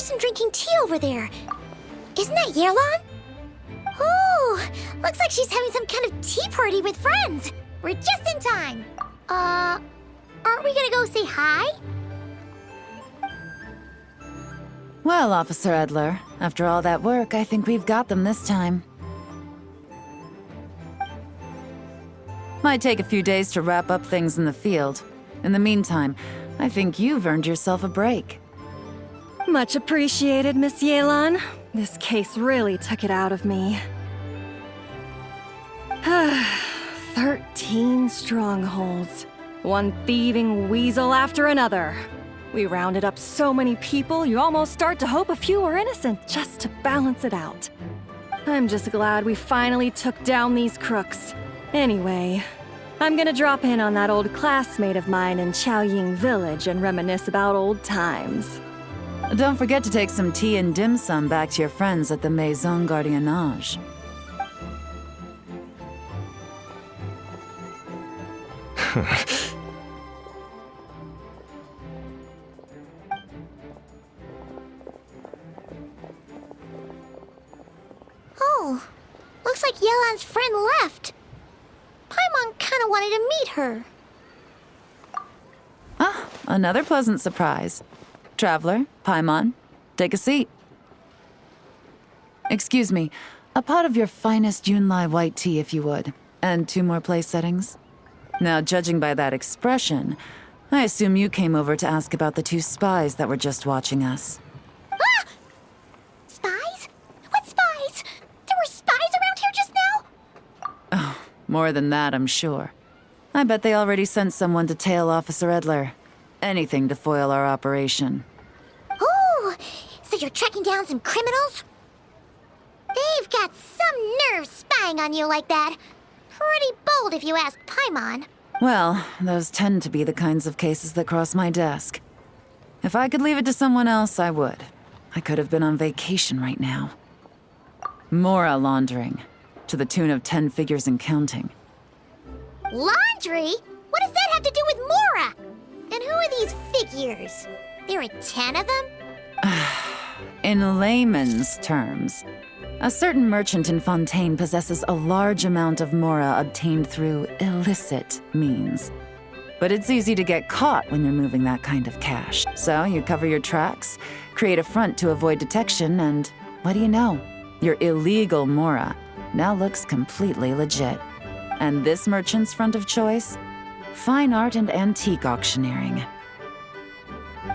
person drinking tea over there. Isn't that Yelan? Oh, looks like she's having some kind of tea party with friends. We're just in time. Aren't we gonna go say hi? Well, Officer Edler, after all that work, I think we've got them this time. Might take a few days to wrap up things in the field. In the meantime, I think you've earned yourself a break. Much appreciated, Miss Yelan. This case really took it out of me. 13 strongholds. One thieving weasel after another. We rounded up so many people, you almost start to hope a few were innocent just to balance it out. I'm just glad we finally took down these crooks. Anyway, I'm gonna drop in on that old classmate of mine in Chaoying Village and reminisce about old times. Don't forget to take some tea and dim sum back to your friends at the Maison Gardiennage. Oh, looks like Yelan's friend left. Paimon kinda wanted to meet her. Ah, another pleasant surprise. Traveler, Paimon, take a seat. Excuse me, a pot of your finest Yunlai white tea if you would, and 2 more place settings. Now, judging by that expression, I assume you came over to ask about the 2 spies that were just watching us. Ah! Spies? What spies? There were spies around here just now? Oh, more than that, I'm sure. I bet they already sent someone to tail Officer Edler. Anything to foil our operation. Oh, so you're tracking down some criminals? They've got some nerve spying on you like that. Pretty bold if you ask Paimon. Well, those tend to be the kinds of cases that cross my desk. If I could leave it to someone else, I would. I could have been on vacation right now. Mora laundering, to the tune of 10 figures and counting. Laundry? What does that have to do with Mora? And who are these figures? There are 10 of them? In layman's terms, a certain merchant in Fontaine possesses a large amount of Mora obtained through illicit means. But it's easy to get caught when you're moving that kind of cash. So you cover your tracks, create a front to avoid detection, and what do you know? Your illegal Mora now looks completely legit. And this merchant's front of choice? Fine art and antique auctioneering.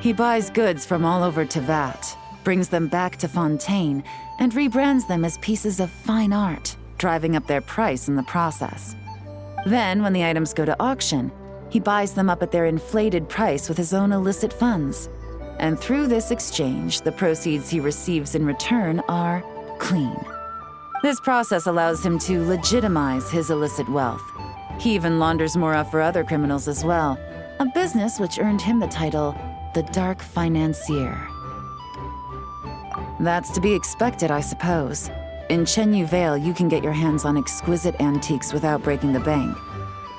He buys goods from all over Tevat, brings them back to Fontaine, and rebrands them as pieces of fine art, driving up their price in the process. Then, when the items go to auction, he buys them up at their inflated price with his own illicit funds. And through this exchange, the proceeds he receives in return are clean. This process allows him to legitimize his illicit wealth. He even launders Mora for other criminals as well, a business which earned him the title, the Dark Financier. That's to be expected, I suppose. In Chenyu Vale, you can get your hands on exquisite antiques without breaking the bank.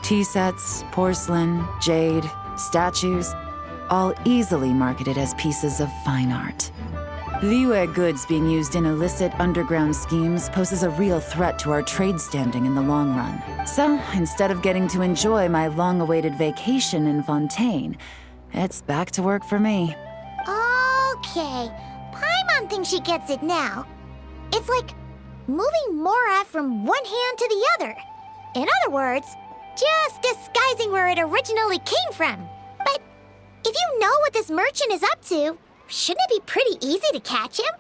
Tea sets, porcelain, jade, statues, all easily marketed as pieces of fine art. Liyue goods being used in illicit underground schemes poses a real threat to our trade standing in the long run. So, instead of getting to enjoy my long-awaited vacation in Fontaine, it's back to work for me. Okay, Paimon thinks she gets it now. It's like moving Mora from one hand to the other. In other words, just disguising where it originally came from. But if you know what this merchant is up to, shouldn't it be pretty easy to catch him?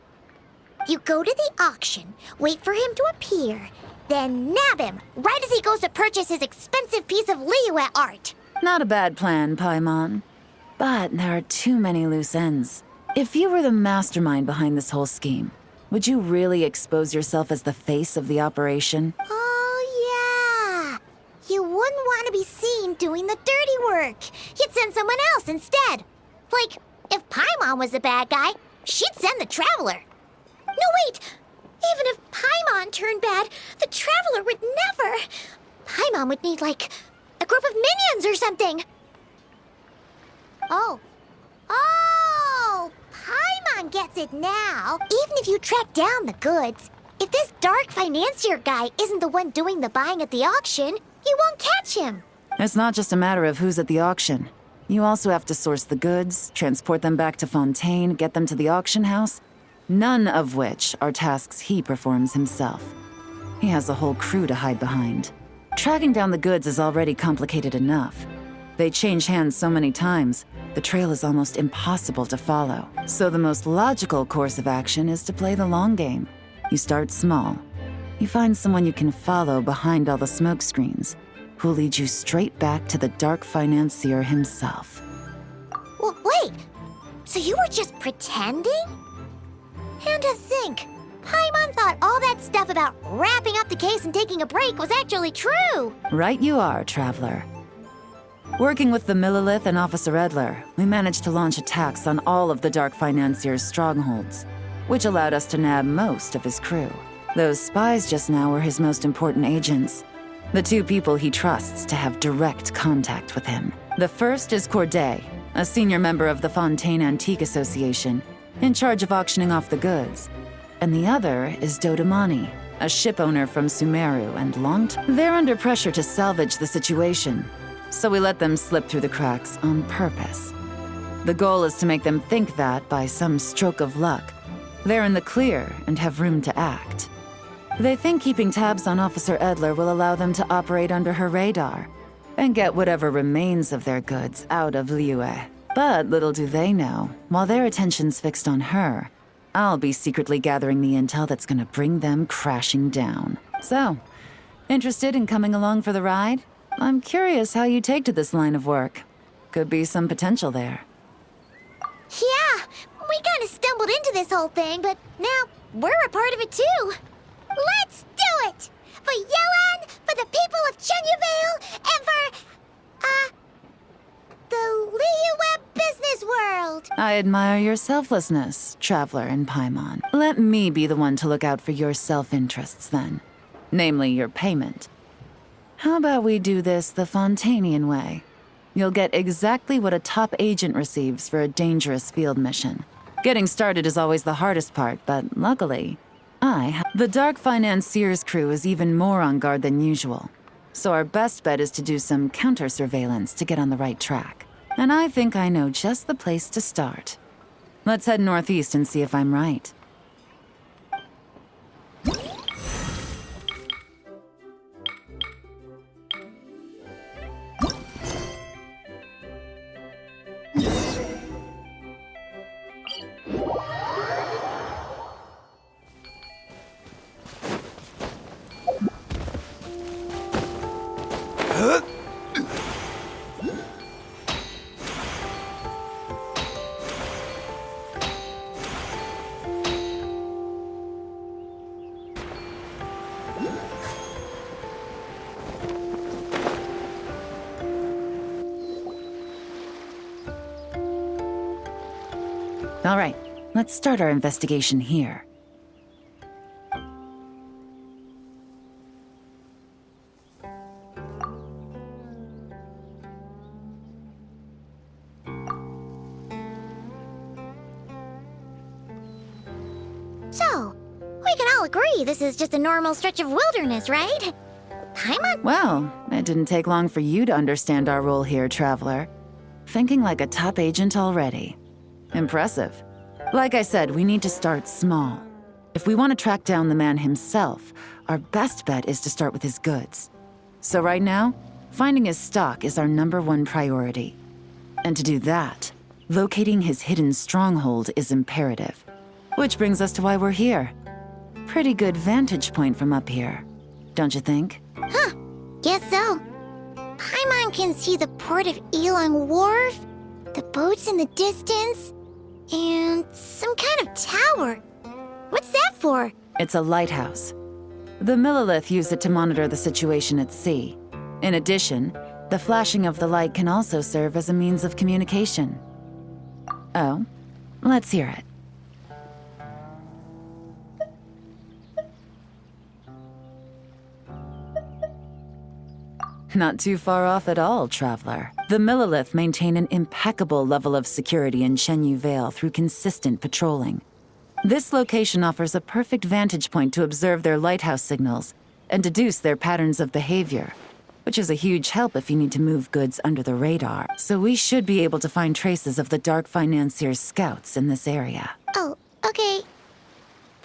You go to the auction, wait for him to appear, then nab him right as he goes to purchase his expensive piece of Liyue art. Not a bad plan, Paimon. But there are too many loose ends. If you were the mastermind behind this whole scheme, would you really expose yourself as the face of the operation? Oh, yeah. You wouldn't want to be seen doing the dirty work. You'd send someone else instead. Like, if Paimon was the bad guy, she'd send the Traveler. No, wait! Even if Paimon turned bad, the Traveler would never. Paimon would need, like, a group of minions or something. Oh. Oh! Paimon gets it now. Even if you track down the goods, if this dark financier guy isn't the one doing the buying at the auction, you won't catch him. It's not just a matter of who's at the auction. You also have to source the goods, transport them back to Fontaine, get them to the auction house, none of which are tasks he performs himself. He has a whole crew to hide behind. Tracking down the goods is already complicated enough. They change hands so many times, the trail is almost impossible to follow. So the most logical course of action is to play the long game. You start small. You find someone you can follow behind all the smoke screens, who'll lead you straight back to the dark financier himself. Well, wait, so you were just pretending? And to think, Paimon thought all that stuff about wrapping up the case and taking a break was actually true. Right you are, Traveler. Working with the Millilith and Officer Edler, we managed to launch attacks on all of the Dark Financier's strongholds, which allowed us to nab most of his crew. Those spies just now were his most important agents, the two people he trusts to have direct contact with him. The first is Corday, a senior member of the Fontaine Antique Association, in charge of auctioning off the goods. And the other is Dodamani, a ship owner from Sumeru and They're under pressure to salvage the situation, so we let them slip through the cracks on purpose. The goal is to make them think that, by some stroke of luck, they're in the clear and have room to act. They think keeping tabs on Officer Edler will allow them to operate under her radar and get whatever remains of their goods out of Liyue. But little do they know, while their attention's fixed on her, I'll be secretly gathering the intel that's gonna bring them crashing down. So, interested in coming along for the ride? I'm curious how you take to this line of work. Could be some potential there. Yeah, we kind of stumbled into this whole thing, but now we're a part of it too. Let's do it! For Yelan, for the people of Chenyavale, and for, the Liyue business world! I admire your selflessness, Traveler and Paimon. Let me be the one to look out for your self-interests then. Namely, your payment. How about we do this the Fontainian way? You'll get exactly what a top agent receives for a dangerous field mission. Getting started is always the hardest part, but luckily, the Dark Financier's crew is even more on guard than usual. So our best bet is to do some counter-surveillance to get on the right track. And I think I know just the place to start. Let's head northeast and see if I'm right. All right, let's start our investigation here. So, we can all agree this is just a normal stretch of wilderness, right? Paimon? Well, it didn't take long for you to understand our role here, Traveler. Thinking like a top agent already. Impressive. Like I said, we need to start small. If we want to track down the man himself, our best bet is to start with his goods. So right now, finding his stock is our #1 priority. And to do that, locating his hidden stronghold is imperative. Which brings us to why we're here. Pretty good vantage point from up here, don't you think? Huh, guess so. Paimon can see the port of Elong Wharf, the boats in the distance, and some kind of tower. What's that for? It's a lighthouse. The Millilith use it to monitor the situation at sea. In addition, the flashing of the light can also serve as a means of communication. Oh, let's hear it. Not too far off at all, Traveler. The Millilith maintain an impeccable level of security in Shenyu Vale through consistent patrolling. This location offers a perfect vantage point to observe their lighthouse signals and deduce their patterns of behavior, which is a huge help if you need to move goods under the radar. So we should be able to find traces of the Dark Financier's scouts in this area. Oh, okay.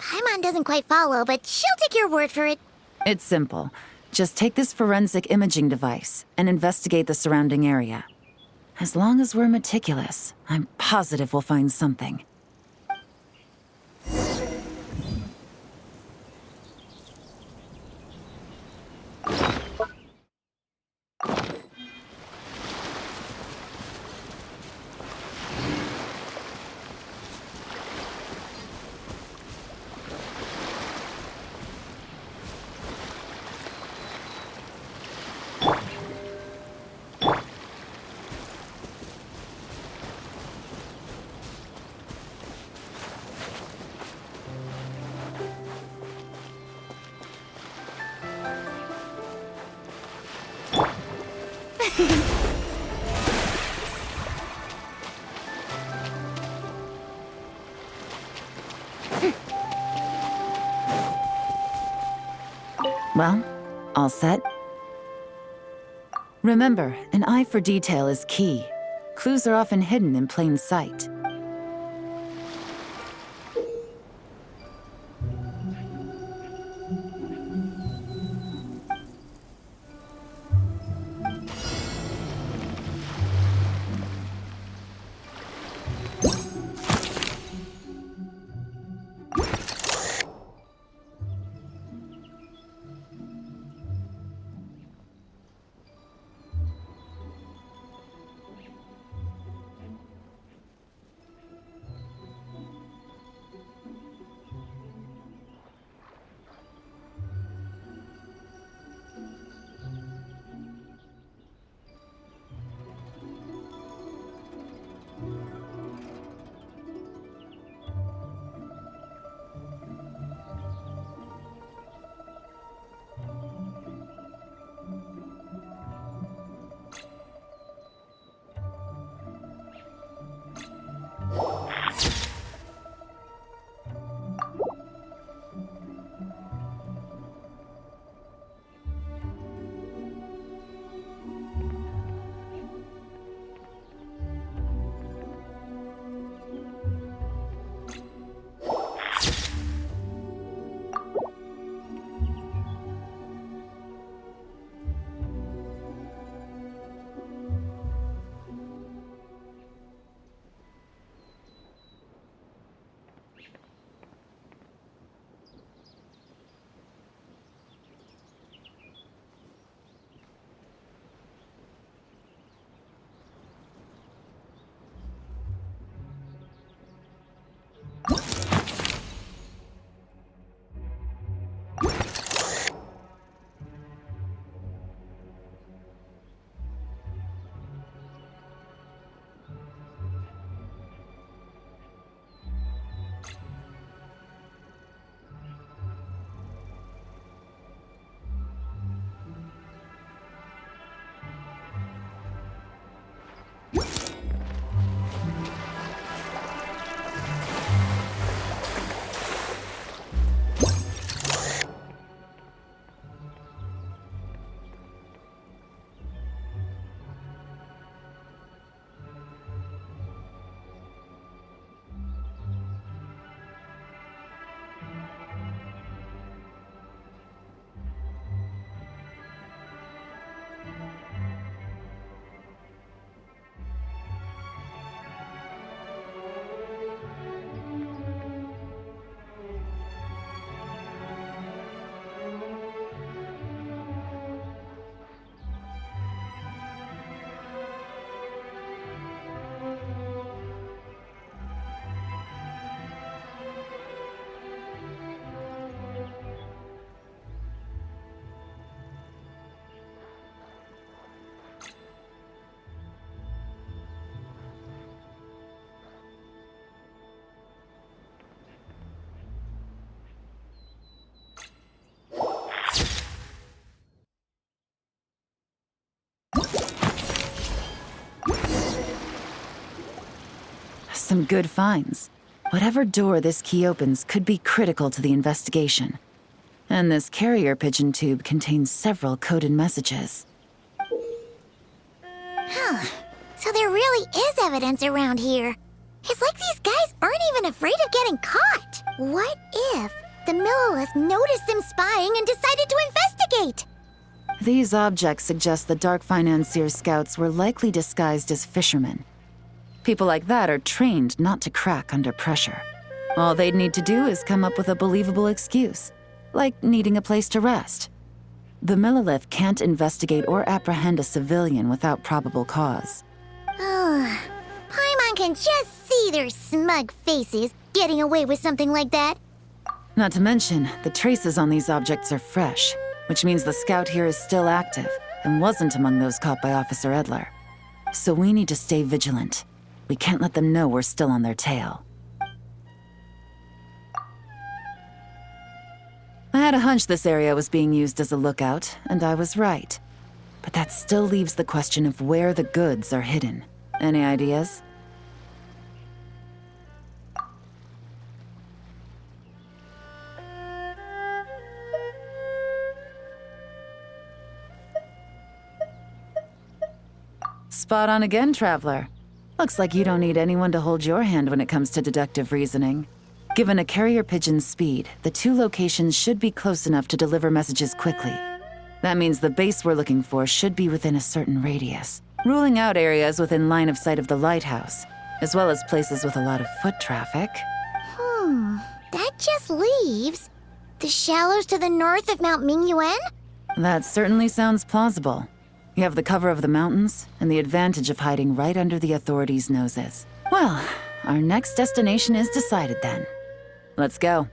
Paimon doesn't quite follow, but she'll take your word for it. It's simple. Just take this forensic imaging device and investigate the surrounding area. As long as we're meticulous, I'm positive we'll find something. Well, all set? Remember, an eye for detail is key. Clues are often hidden in plain sight. some good finds. Whatever door this key opens could be critical to the investigation. And this carrier pigeon tube contains several coded messages. So there really is evidence around here. It's like these guys aren't even afraid of getting caught. What if the Millilith noticed them spying and decided to investigate? These objects suggest the Dark Financier scouts were likely disguised as fishermen. People like that are trained not to crack under pressure. All they'd need to do is come up with a believable excuse, like needing a place to rest. The Millilith can't investigate or apprehend a civilian without probable cause. Paimon can just see their smug faces getting away with something like that. Not to mention, the traces on these objects are fresh, which means the scout here is still active and wasn't among those caught by Officer Edler. So we need to stay vigilant. We can't let them know we're still on their tail. I had a hunch this area was being used as a lookout, and I was right. But that still leaves the question of where the goods are hidden. Any ideas? Spot on again, Traveler. Looks like you don't need anyone to hold your hand when it comes to deductive reasoning. Given a carrier pigeon's speed, the two locations should be close enough to deliver messages quickly. That means the base we're looking for should be within a certain radius, ruling out areas within line of sight of the lighthouse, as well as places with a lot of foot traffic. That just leaves the shallows to the north of Mount Mingyuan? That certainly sounds plausible. You have the cover of the mountains, and the advantage of hiding right under the authorities' noses. Well, our next destination is decided then. Let's go.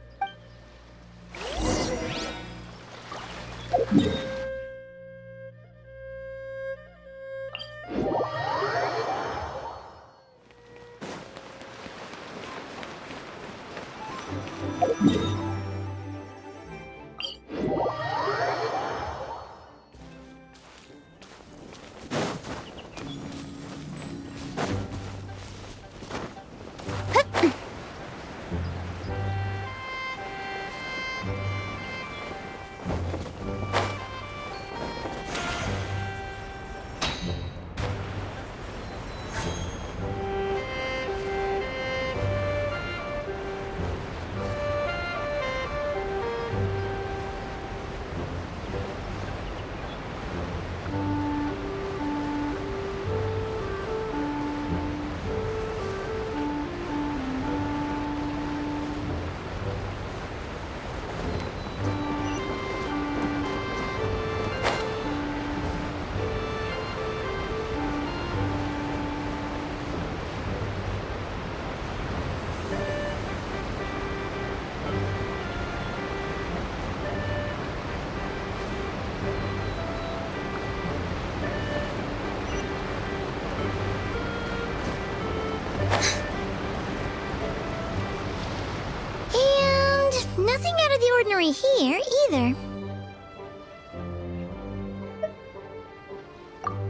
Nothing out of the ordinary here, either.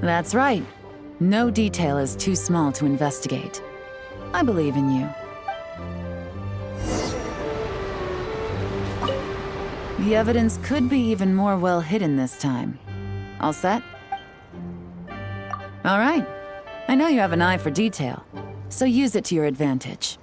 That's right. No detail is too small to investigate. I believe in you. The evidence could be even more well hidden this time. All set? All right. I know you have an eye for detail, so use it to your advantage.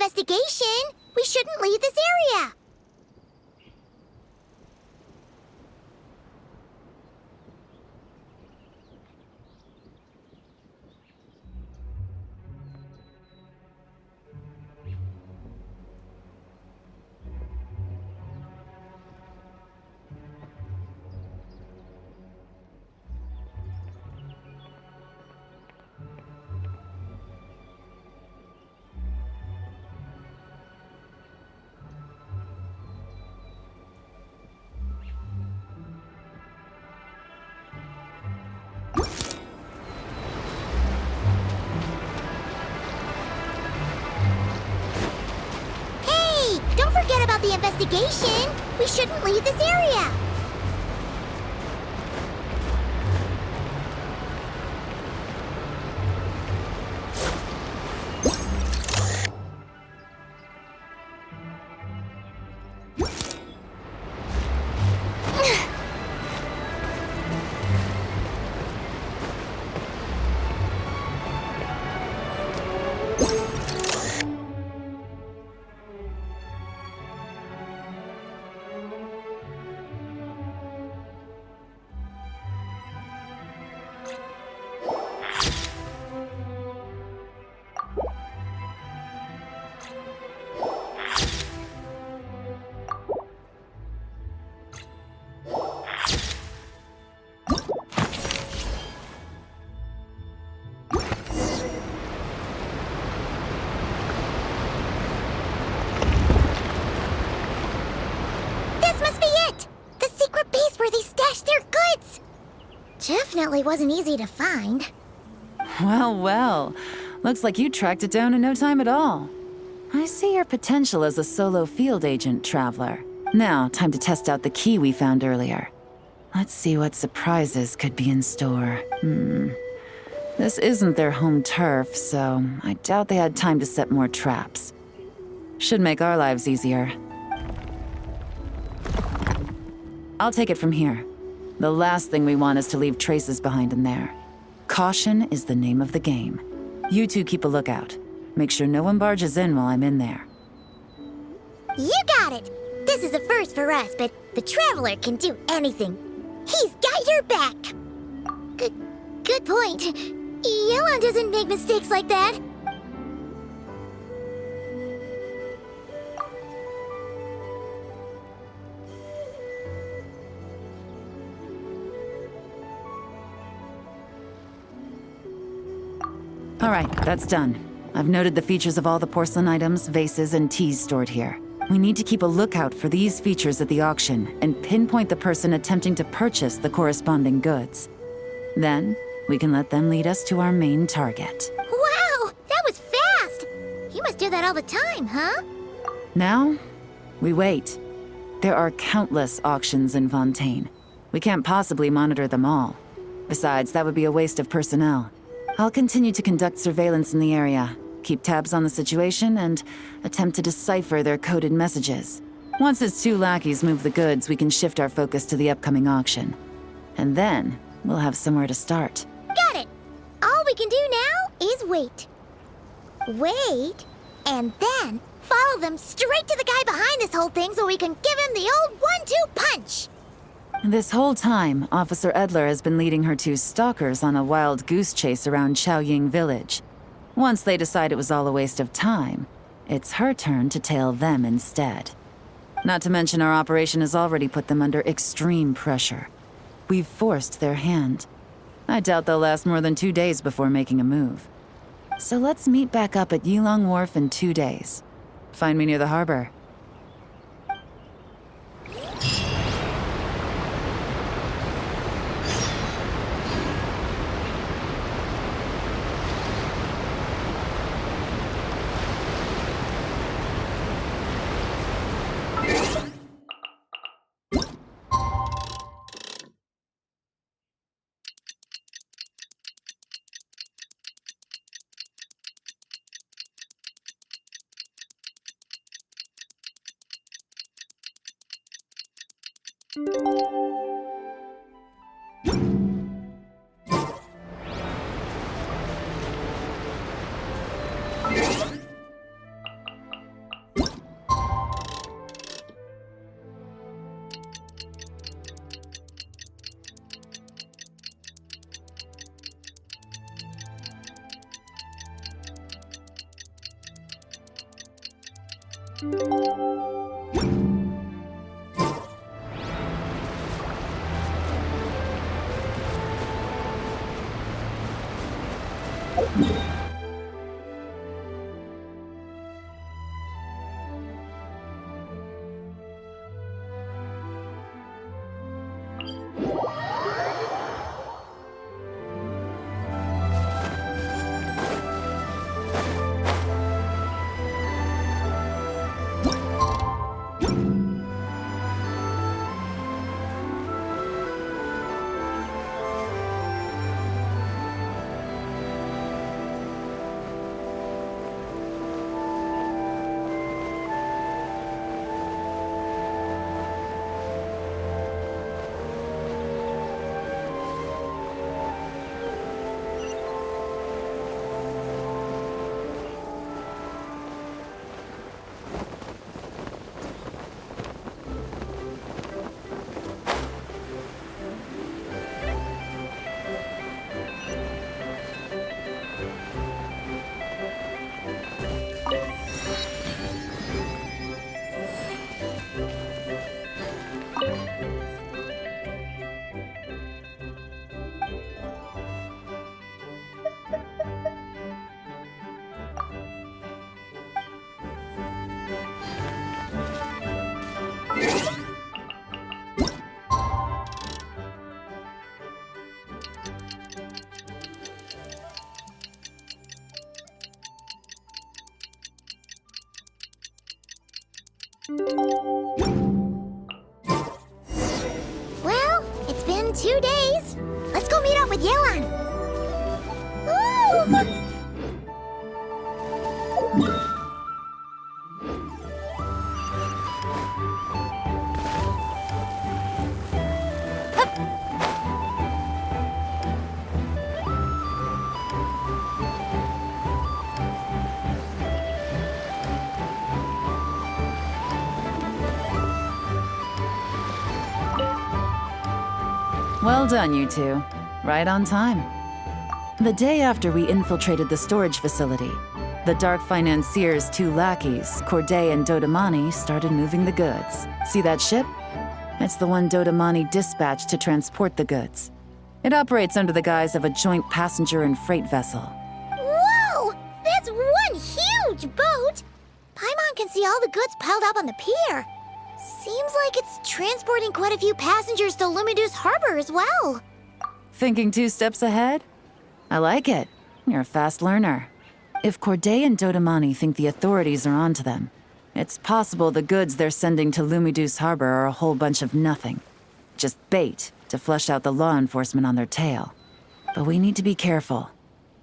investigation. We shouldn't leave this area. Don't forget about the investigation. We shouldn't leave this area. Definitely wasn't easy to find. Well, well. Looks like you tracked it down in no time at all. I see your potential as a solo field agent, Traveler. Now, time to test out the key we found earlier. Let's see what surprises could be in store. This isn't their home turf, so I doubt they had time to set more traps. Should make our lives easier. I'll take it from here. The last thing we want is to leave traces behind in there. Caution is the name of the game. You two keep a lookout. Make sure no one barges in while I'm in there. You got it! This is a first for us, but the Traveler can do anything. He's got your back! Good point. Yelan doesn't make mistakes like that. All right, that's done. I've noted the features of all the porcelain items, vases, and teas stored here. We need to keep a lookout for these features at the auction and pinpoint the person attempting to purchase the corresponding goods. Then, we can let them lead us to our main target. Wow, that was fast! You must do that all the time, huh? Now, we wait. There are countless auctions in Fontaine. We can't possibly monitor them all. Besides, that would be a waste of personnel. I'll continue to conduct surveillance in the area, keep tabs on the situation, and attempt to decipher their coded messages. Once his two lackeys move the goods, we can shift our focus to the upcoming auction. And then, we'll have somewhere to start. Got it! All we can do now is wait. Wait, and then follow them straight to the guy behind this whole thing so we can give him the old 1-2 punch! This whole time, Officer Edler has been leading her two stalkers on a wild goose chase around Chaoying village. Once they decide it was all a waste of time, it's her turn to tail them instead. Not to mention our operation has already put them under extreme pressure. We've forced their hand. I doubt they'll last more than 2 days before making a move. So let's meet back up at Yulong Wharf in 2 days. Find me near the harbor. Well, it's been 2 days. Let's go meet up with Yelan. Ooh! Well done, you two. Right on time. The day after we infiltrated the storage facility, the Dark Financier's 2 lackeys, Corday and Dodamani, started moving the goods. See that ship? It's the one Dodamani dispatched to transport the goods. It operates under the guise of a joint passenger and freight vessel. Whoa! That's one huge boat! Paimon can see all the goods piled up on the pier. Seems like it's transporting quite a few passengers to Lumidu's harbor as well. Thinking 2 steps ahead? I like it. You're a fast learner. If Corday and Dodamani think the authorities are onto them, it's possible the goods they're sending to Lumidu's harbor are a whole bunch of nothing. Just bait to flush out the law enforcement on their tail. But we need to be careful.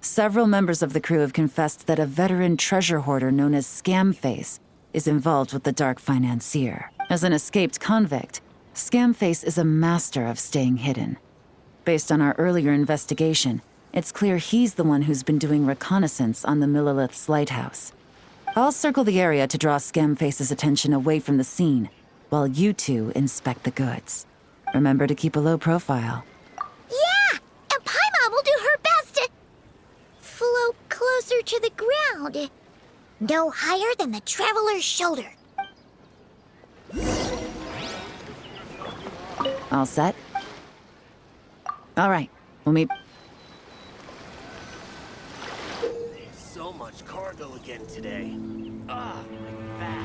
Several members of the crew have confessed that a veteran treasure hoarder known as Scamface is involved with the Dark Financier. As an escaped convict, Scamface is a master of staying hidden. Based on our earlier investigation, it's clear he's the one who's been doing reconnaissance on the Millilith's lighthouse. I'll circle the area to draw Scamface's attention away from the scene, while you two inspect the goods. Remember to keep a low profile. Yeah! And Paimon will do her best to float closer to the ground. No higher than the traveler's shoulder. All set? All right, we'll meet... So much cargo again today. Ah, my back.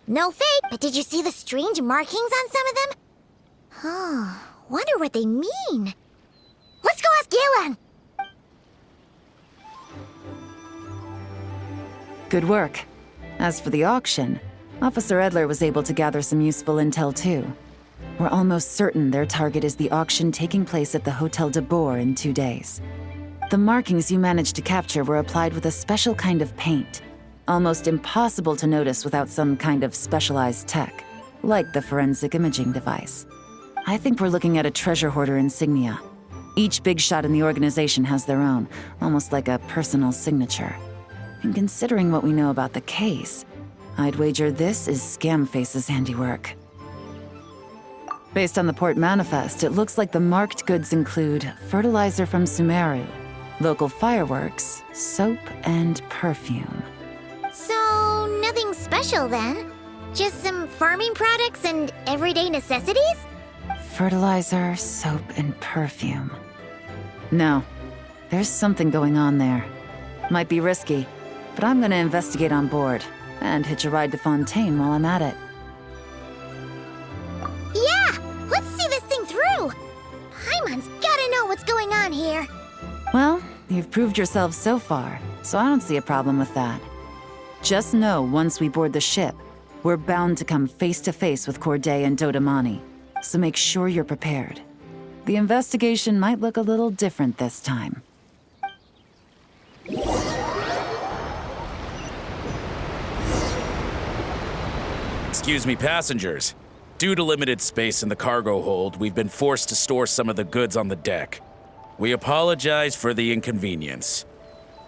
No fake, but did you see the strange markings on some of them? Huh, wonder what they mean. Let's go ask Galen! Good work. As for the auction, Officer Edler was able to gather some useful intel too. We're almost certain their target is the auction taking place at the Hotel de Boer in 2 days. The markings you managed to capture were applied with a special kind of paint, almost impossible to notice without some kind of specialized tech, like the forensic imaging device. I think we're looking at a treasure hoarder insignia. Each big shot in the organization has their own, almost like a personal signature. And considering what we know about the case, I'd wager this is Scamface's handiwork. Based on the port manifest, it looks like the marked goods include fertilizer from Sumeru, local fireworks, soap, and perfume. So, nothing special then? Just some farming products and everyday necessities? Fertilizer, soap, and perfume. No, there's something going on there. Might be risky, but I'm gonna investigate on board and hitch a ride to Fontaine while I'm at it. Yeah! Let's see this thing through! Paimon's gotta know what's going on here. Well, you've proved yourself so far, so I don't see a problem with that. Just know once we board the ship, we're bound to come face to face with Corday and Dodamani, so make sure you're prepared. The investigation might look a little different this time. Excuse me, passengers. Due to limited space in the cargo hold, we've been forced to store some of the goods on the deck. We apologize for the inconvenience.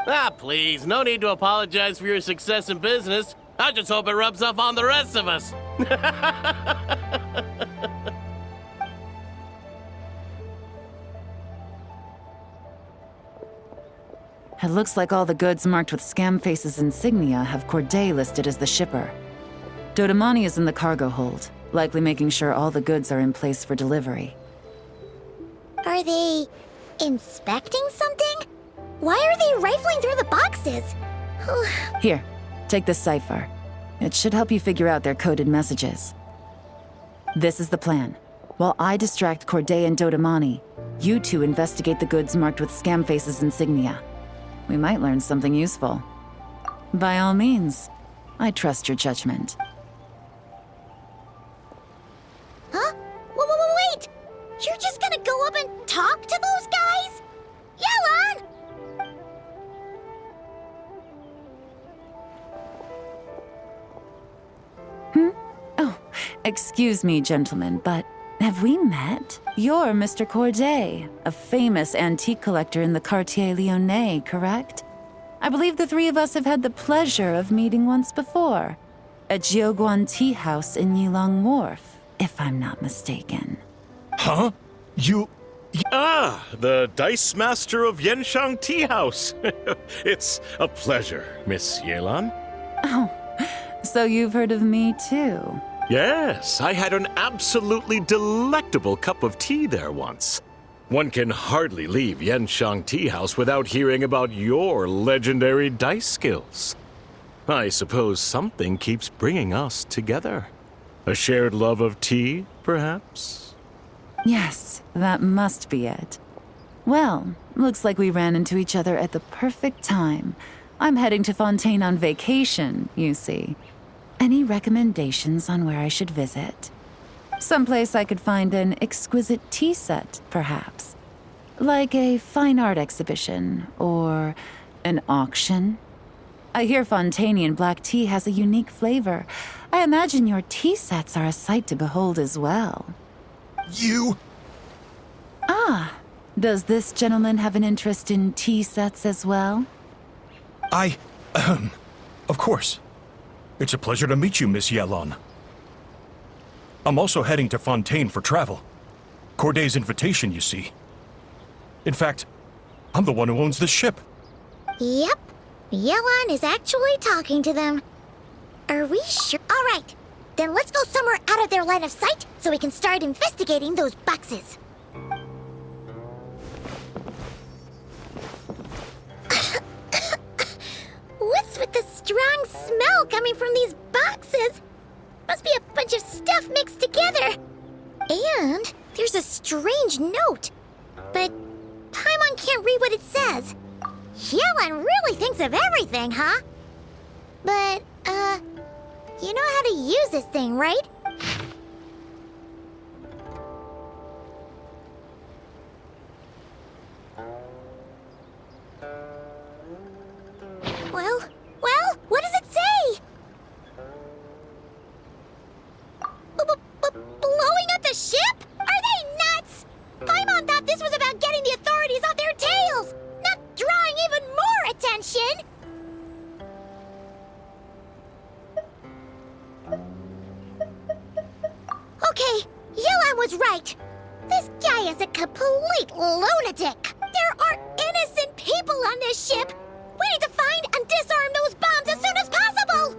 Ah, please, no need to apologize for your success in business. I just hope it rubs off on the rest of us. It looks like all the goods marked with Scamface's insignia have Corday listed as the shipper. Dodamani is in the cargo hold, likely making sure all the goods are in place for delivery. Are they inspecting something? Why are they rifling through the boxes? Here, take this cipher. It should help you figure out their coded messages. This is the plan. While I distract Corday and Dodamani, you two investigate the goods marked with Scamface's insignia. We might learn something useful. By all means, I trust your judgment. Huh? Wait! You're just gonna go up and talk to those guys? Yelan! Oh, excuse me, gentlemen, but have we met? You're Mr. Corday, a famous antique collector in the Quartier Lyonnais, correct? I believe the three of us have had the pleasure of meeting once before, at Jiuguan Tea House in Yilong Wharf, if I'm not mistaken. Huh? The Dice Master of Yenshang Tea House. It's a pleasure, Miss Yelan. Oh, so you've heard of me too? Yes, I had an absolutely delectable cup of tea there once. One can hardly leave Yenshang Tea House without hearing about your legendary dice skills. I suppose something keeps bringing us together. A shared love of tea, perhaps? Yes, that must be it. Well, looks like we ran into each other at the perfect time. I'm heading to Fontaine on vacation, you see. Any recommendations on where I should visit? Someplace I could find an exquisite tea set, perhaps. Like a fine art exhibition, or an auction. I hear Fontainian black tea has a unique flavor. I imagine your tea sets are a sight to behold as well. You... Ah, does this gentleman have an interest in tea sets as well? Of course. It's a pleasure to meet you, Miss Yelan. I'm also heading to Fontaine for travel. Corday's invitation, you see. In fact, I'm the one who owns the ship. Yep. Yelan is actually talking to them. Are we sure? All right. Then let's go somewhere out of their line of sight so we can start investigating those boxes. What's with the strong smell coming from these boxes? Must be a bunch of stuff mixed together. And there's a strange note. But Paimon can't read what it says. Yelan really thinks of everything, huh? But, you know how to use this thing, right? Well, what does it say? Blowing up the ship? Are they nuts? Paimon thought this was about getting the authorities off their tails, not drawing even more attention. Okay, Yelan was right. This guy is a complete lunatic. There are innocent people on this ship. We need to find and disarm those bombs as soon as possible!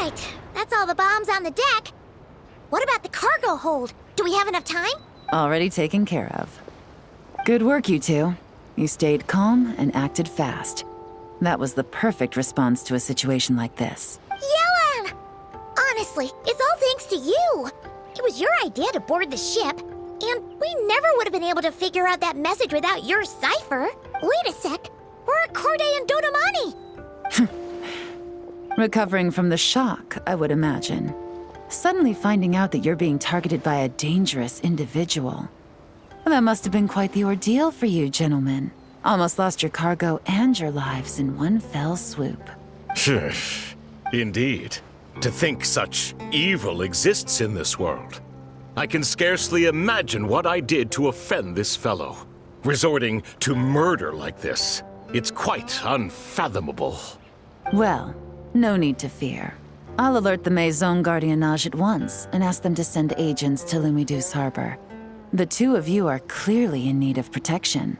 Right, that's all the bombs on the deck. What about the cargo hold? Do we have enough time? Already taken care of. Good work, you two. You stayed calm and acted fast. That was the perfect response to a situation like this. Yelan! Honestly, it's all thanks to you. It was your idea to board the ship, and we never would have been able to figure out that message without your cipher. Wait a sec. Where are Corday and Dodamani? Recovering from the shock, I would imagine. Suddenly finding out that you're being targeted by a dangerous individual. That must have been quite the ordeal for you, gentlemen. Almost lost your cargo and your lives in one fell swoop. Indeed. To think such evil exists in this world. I can scarcely imagine what I did to offend this fellow. Resorting to murder like this. It's quite unfathomable. Well, no need to fear. I'll alert the Maison Gardiennage at once and ask them to send agents to Lumidus Harbor. The two of you are clearly in need of protection.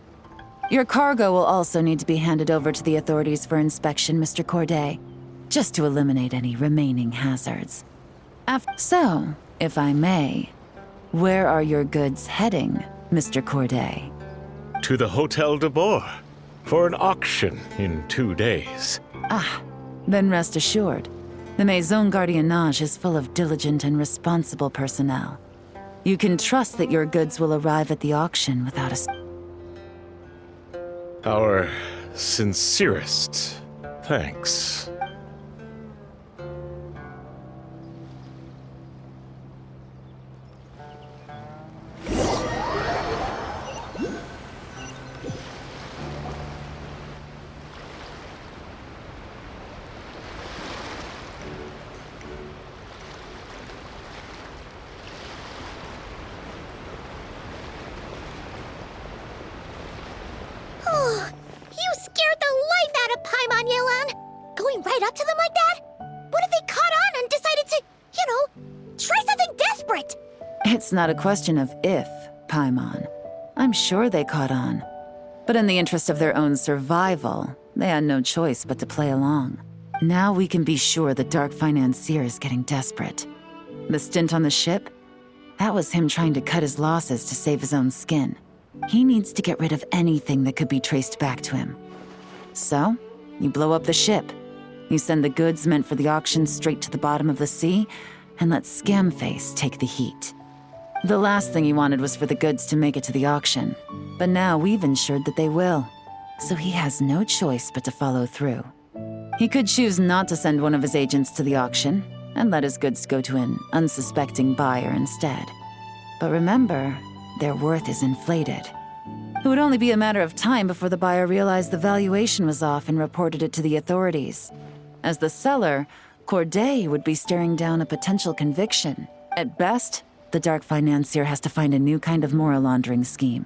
Your cargo will also need to be handed over to the authorities for inspection, Mr. Corday, just to eliminate any remaining hazards. So, if I may, where are your goods heading, Mr. Corday? To the Hotel de Boer for an auction in 2 days. Then rest assured, the Maison Gardiennage is full of diligent and responsible personnel. You can trust that your goods will arrive at the auction without Our sincerest thanks. You scared the life out of Paimon, Yelan! Going right up to them like that? What if they caught on and decided to, try something desperate? It's not a question of if, Paimon. I'm sure they caught on. But in the interest of their own survival, they had no choice but to play along. Now we can be sure the Dark Financier is getting desperate. The stint on the ship? That was him trying to cut his losses to save his own skin. He needs to get rid of anything that could be traced back to him. So, you blow up the ship. You send the goods meant for the auction straight to the bottom of the sea, and let Scamface take the heat. The last thing he wanted was for the goods to make it to the auction, but now we've ensured that they will. So he has no choice but to follow through. He could choose not to send one of his agents to the auction, and let his goods go to an unsuspecting buyer instead. But remember, their worth is inflated. It would only be a matter of time before the buyer realized the valuation was off and reported it to the authorities. As the seller, Corday would be staring down a potential conviction. At best, the Dark Financier has to find a new kind of moral laundering scheme.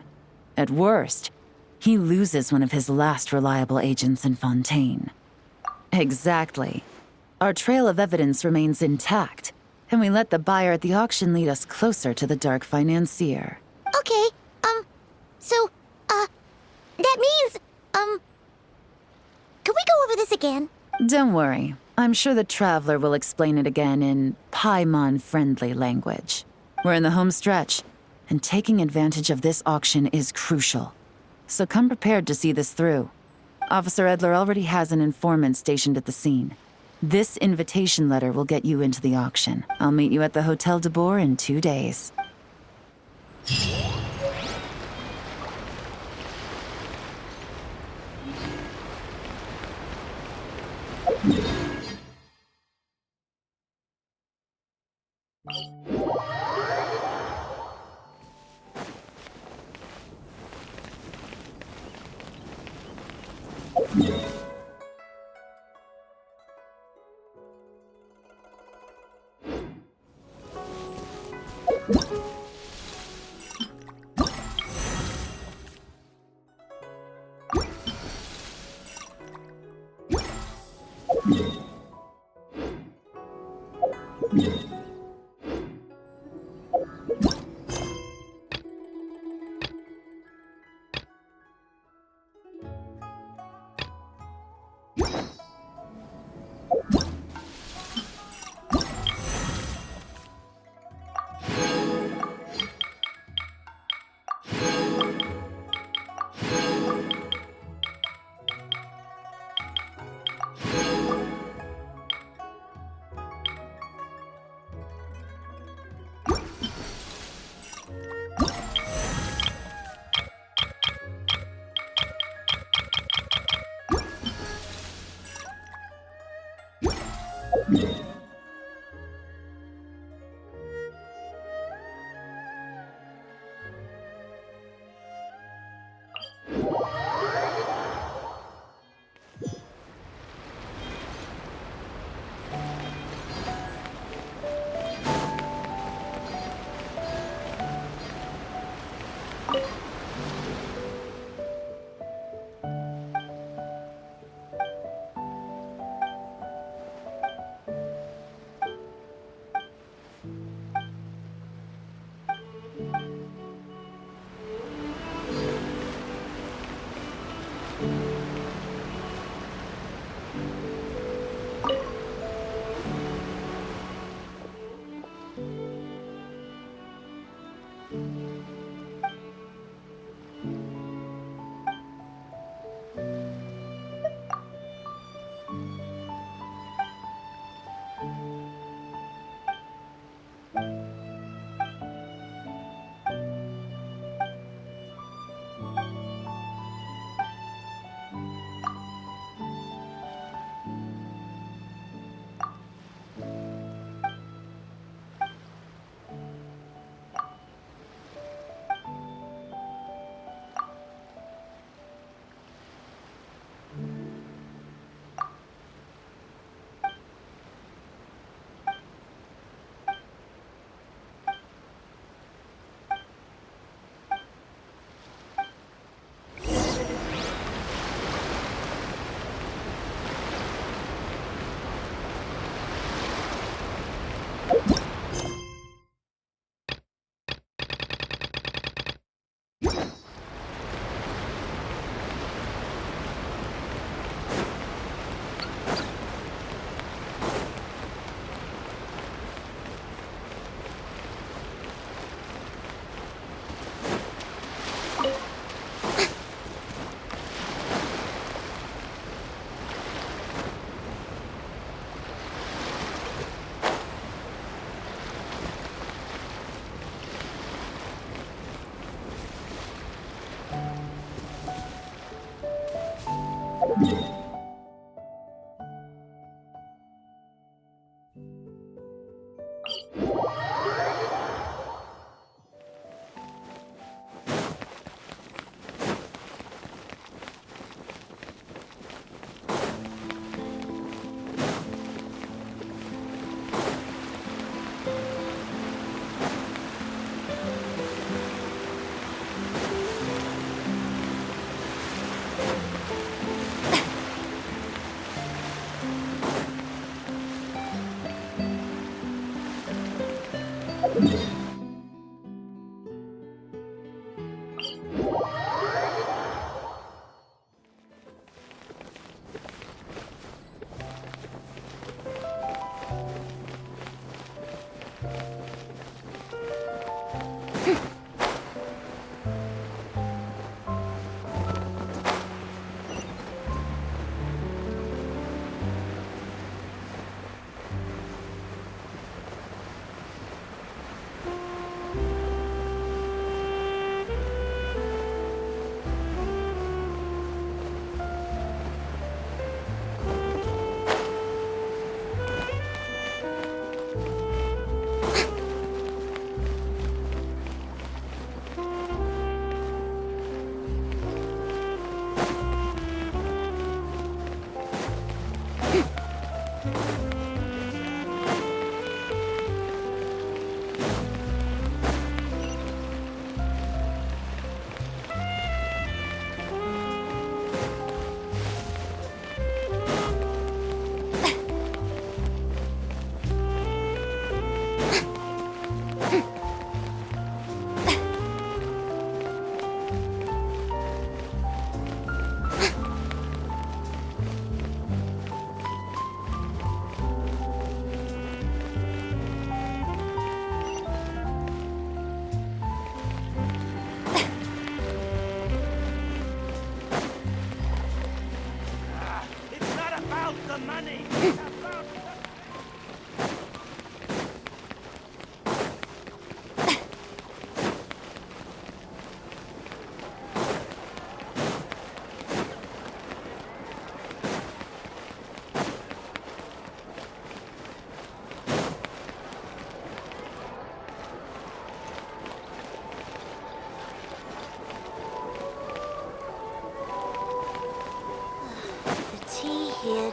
At worst, he loses one of his last reliable agents in Fontaine. Exactly. Our trail of evidence remains intact, and we let the buyer at the auction lead us closer to the Dark Financier. Okay, that means, can we go over this again? Don't worry. I'm sure the Traveler will explain it again in Paimon-friendly language. We're in the home stretch, and taking advantage of this auction is crucial. So come prepared to see this through. Officer Edler already has an informant stationed at the scene. This invitation letter will get you into the auction. I'll meet you at the Hotel de Boer in 2 days.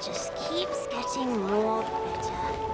just keeps getting more bitter.